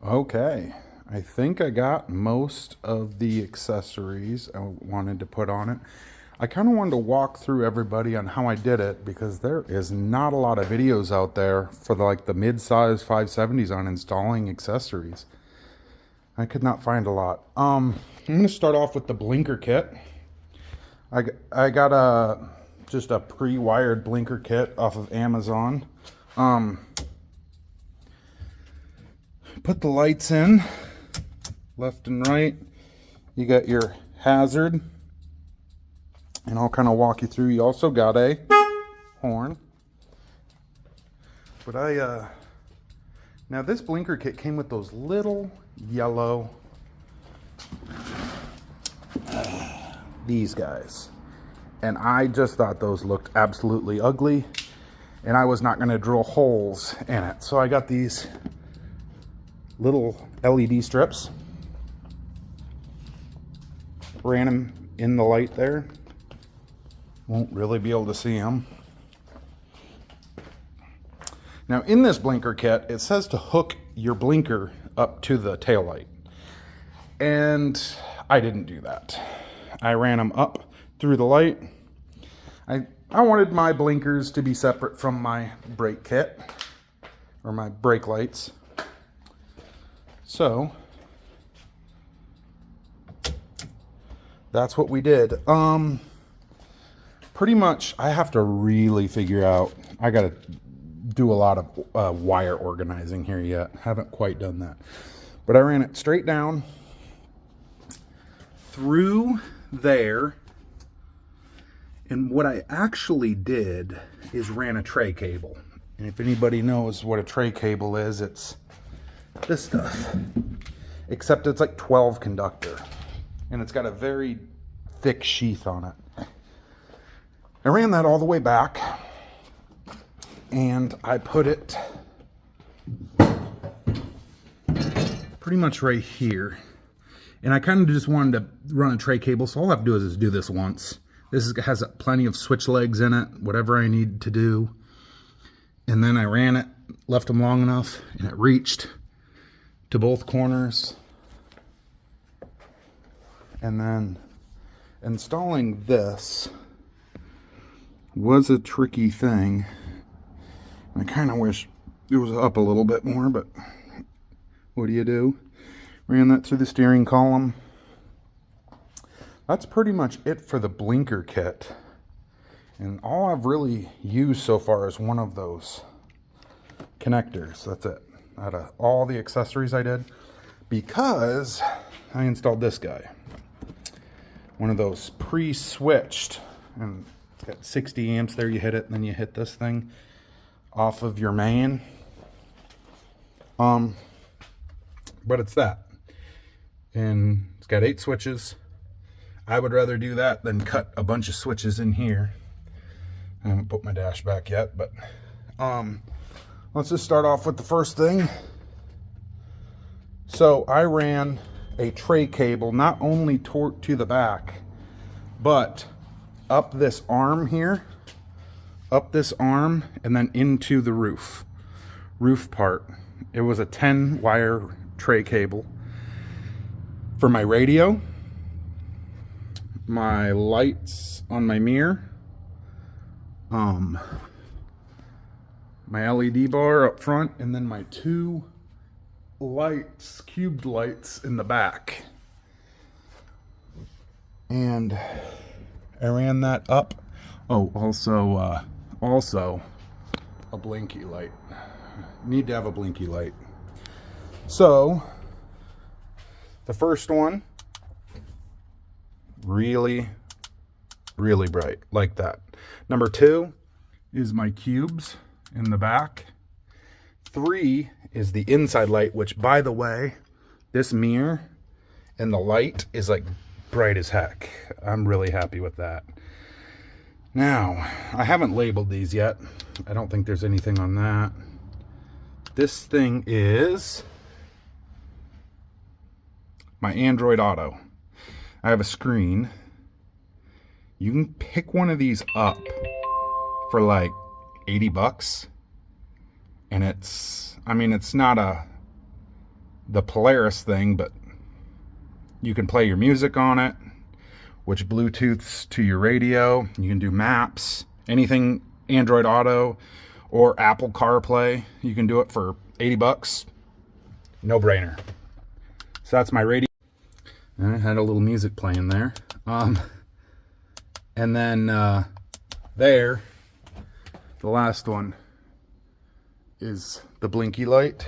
Okay, I think I got most of the accessories I wanted to put on it. I kind of wanted to walk through everybody on how I did it because there is not a lot of videos out there for the mid-size 570s on installing accessories. I could not find a lot. I'm going to start off with the blinker kit. I got just a pre-wired blinker kit off of Amazon. Put the lights in left and right. You got your hazard, and I'll kind of walk you through. You also got a horn. But now this blinker kit came with those little yellow these guys, and I just thought those looked absolutely ugly, and I was not going to drill holes in it, so I got these little LED strips, ran them in the light there. Won't really be able to see them. Now in this blinker kit, it says to hook your blinker up to the taillight, and I didn't do that. I ran them up through the light. I wanted my blinkers to be separate from my brake kit, or my brake lights. So that's what we did. Pretty much I have to really figure out, I gotta do a lot of wire organizing here yet. Haven't quite done that. But I ran it straight down through there. And what I actually did is ran a tray cable. And if anybody knows what a tray cable is, it's this stuff. Except it's like 12 conductor. And it's got a very thick sheath on it. I ran that all the way back. And I put it pretty much right here. And I kind of just wanted to run a tray cable, so all I have to do is do this once. This has plenty of switch legs in it, whatever I need to do. And then I ran it, left them long enough, and it reached to both corners. And then installing this was a tricky thing. I kind of wish it was up a little bit more, but what do? Ran that through the steering column. That's pretty much it for the blinker kit. And all I've really used so far is one of those connectors. That's it. Out of all the accessories I did, because I installed this guy. One of those pre-switched, and it's got 60 amps there. You hit it, and then you hit this thing off of your main. But it's that. And it's got 8 switches. I would rather do that than cut a bunch of switches in here. I haven't put my dash back yet, but let's just start off with the first thing. So I ran a tray cable not only to the back, but up this arm here, up this arm, and then into the roof part. It was a 10 wire tray cable for my radio, my lights on my mirror, my LED bar up front, and then my 2 lights, cubed lights in the back. And I ran that up. Oh, also a blinky light. Need to have a blinky light. So the first one, really bright, like that. Number 2 is my cubes in the back. 3 is the inside light, which, by the way, this mirror and the light is like bright as heck. I'm really happy with that. Now, I haven't labeled these yet. I don't think there's anything on that. This thing is my Android Auto. I have a screen. You can pick one of these up for like 80 bucks. And it's, I mean, it's not a the Polaris thing, but you can play your music on it, which Bluetooths to your radio. You can do maps, anything Android Auto or Apple CarPlay. You can do it for 80 bucks. No brainer. So that's my radio. And I had a little music playing there. And then there, the last one is the blinky light,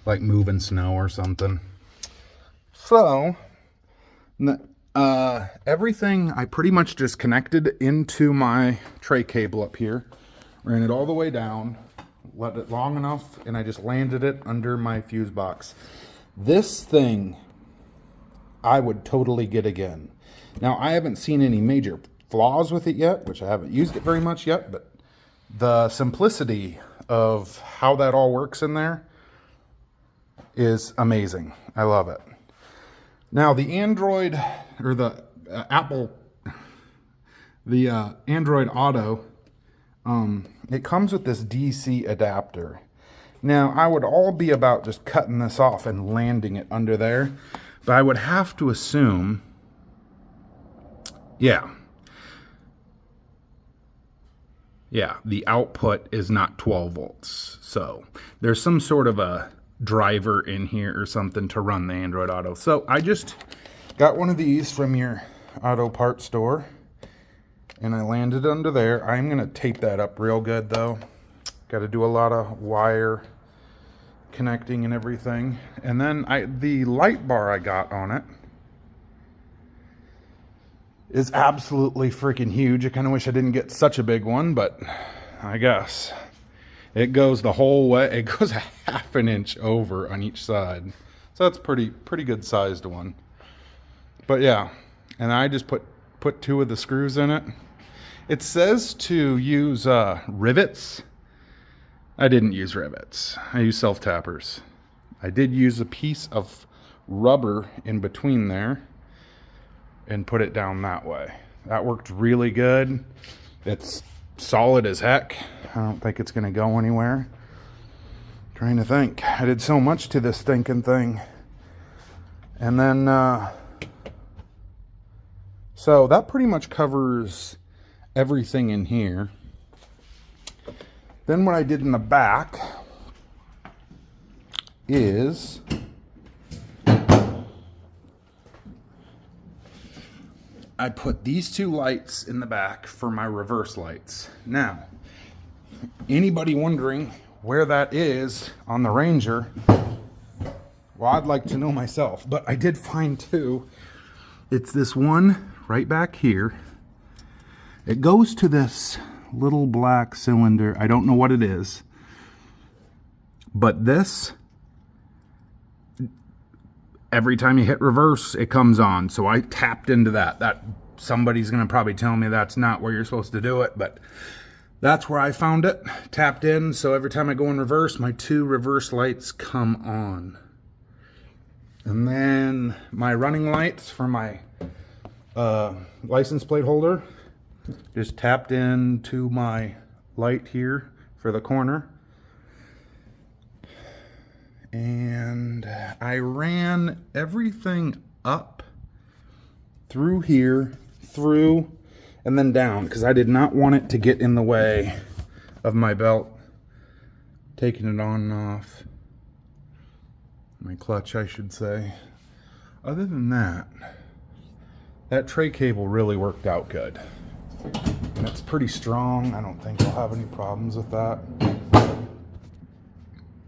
like moving snow or something. So everything I pretty much just connected into my tray cable up here, ran it all the way down, let it long enough, and I just landed it under my fuse box. This thing I would totally get again. Now, I haven't seen any major flaws with it yet, which I haven't used it very much yet, but the simplicity of how that all works in there is amazing. I love it. Now, the Android, or the Apple, the Android Auto, it comes with this DC adapter. Now, I would all be about just cutting this off and landing it under there, but I would have to assume, yeah, the output is not 12 volts. So there's some sort of a driver in here or something to run the Android Auto. So I just got one of these from your auto parts store, and I landed under there. I'm going to tape that up real good, though. Got to do a lot of wire connecting and everything. And then the light bar I got on it is absolutely freaking huge. I kind of wish I didn't get such a big one, but I guess it goes the whole way. It goes a half an inch over on each side. So that's pretty good sized one. But yeah, and I just put 2 of the screws in it. It says to use rivets. I didn't use rivets. I used self-tappers. I did use a piece of rubber in between there and put it down that way. That worked really good. It's solid as heck. I don't think it's gonna go anywhere. Trying to think. I did so much to this stinking thing. And then, so that pretty much covers everything in here. Then what I did in the back is I put these 2 lights in the back for my reverse lights. Now, anybody wondering where that is on the Ranger, well, I'd like to know myself, but I did find 2. It's this one right back here. It goes to this little black cylinder. I don't know what it is, but this, every time you hit reverse, it comes on. So I tapped into that. Somebody's gonna probably tell me that's not where you're supposed to do it, but that's where I found it. Tapped in, so every time I go in reverse, my 2 reverse lights come on. And then my running lights for my license plate holder, just tapped into my light here for the corner. And I ran everything up through here, through, and then down, because I did not want it to get in the way of my belt. Taking it on and off. My clutch, I should say. Other than that, that tray cable really worked out good. And it's pretty strong. I don't think I'll have any problems with that.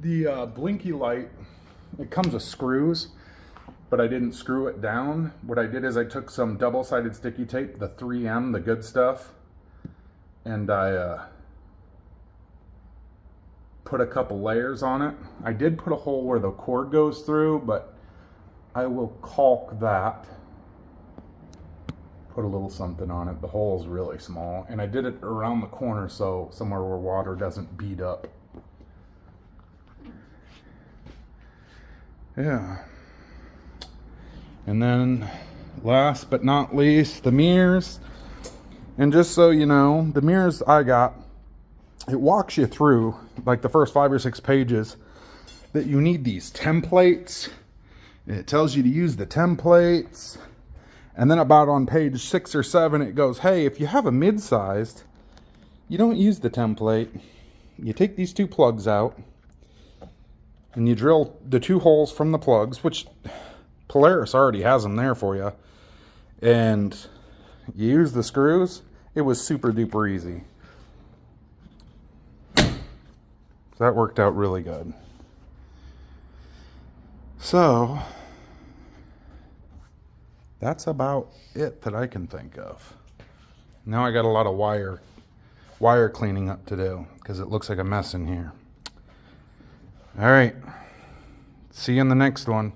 The blinky light, it comes with screws, but I didn't screw it down. What I did is I took some double-sided sticky tape, the 3M, the good stuff, and I put a couple layers on it. I did put a hole where the cord goes through, but I will caulk that. Put a little something on it. The hole's really small, and I did it around the corner, so somewhere where water doesn't bead up. Yeah. And then last but not least, the mirrors. And just so you know, the mirrors I got, it walks you through like the first 5 or 6 pages that you need these templates. It tells you to use the templates. And then about on page 6 or 7, it goes, hey, if you have a mid-sized, you don't use the template. You take these 2 plugs out and you drill the 2 holes from the plugs, which Polaris already has them there for you. And you use the screws. It was super duper easy. So that worked out really good. So that's about it that I can think of. Now I got a lot of wire cleaning up to do because it looks like a mess in here. All right. See you in the next one.